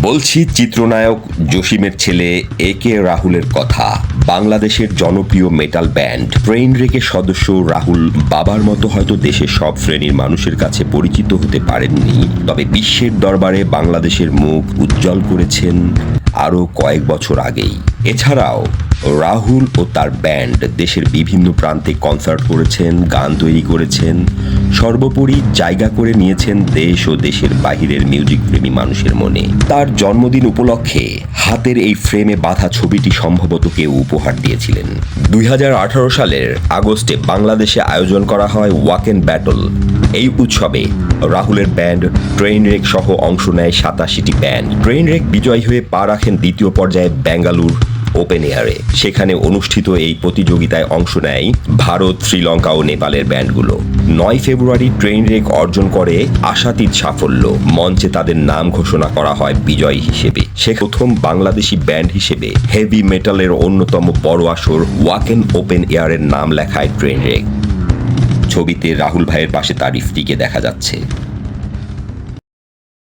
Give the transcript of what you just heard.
বলছি চিত্রনায়ক জসিমের ছেলে এ কে রাহুলের কথা। বাংলাদেশের জনপ্রিয় মেটাল ব্যান্ড ট্রেইনরেকের সদস্য রাহুল বাবার মতো হয়তো দেশের সব শ্রেণীর মানুষের কাছে পরিচিত হতে পারেননি, তবে বিশ্বের দরবারে বাংলাদেশের মুখ উজ্জ্বল করেছেন আরও কয়েক বছর আগেই। এছাড়াও রাহুল ও তার ব্যান্ড দেশের বিভিন্ন প্রান্তে কনসার্ট করেছেন, গান তৈরি করেছেন, সর্বোপরি জায়গা করে নিয়েছেন দেশ ও দেশের বাহিরের মিউজিক প্রেমী মানুষের মনে। তার জন্মদিন উপলক্ষে হাতের এই ফ্রেমে বাঁধা ছবিটি সম্ভবত কেউ উপহার দিয়েছিলেন। 2018 সালের আগস্টে বাংলাদেশে আয়োজন করা হয় ওয়াক এন্ড ব্যাটল। এই উৎসবে রাহুলের ব্যান্ড ট্রেইনরেক সহ অংশ নেয় 87টি ব্যান্ড। ট্রেইনরেক বিজয়ী হয়ে পা রাখেন দ্বিতীয় পর্যায়ে বেঙ্গালুরু ওপেন এয়ারে। সেখানে অনুষ্ঠিত এই প্রতিযোগিতায় অংশ নেয় ভারত, শ্রীলঙ্কা ও নেপালের ব্যান্ডগুলো। 9 ফেব্রুয়ারি ট্রেইনরেক অর্জন করে আশাতীত সাফল্য। মঞ্চে তাদের নাম ঘোষণা করা হয় বিজয়ী হিসেবে। সে প্রথম বাংলাদেশি ব্যান্ড হিসেবে হেভি মেটালের অন্যতম বড় আসর ওয়াক এন্ড ওপেন এয়ারের নাম লেখায় ট্রেইনরেক। ছবিতে রাহুল ভাইয়ের পাশে তার স্ত্রীকে দেখা যাচ্ছে।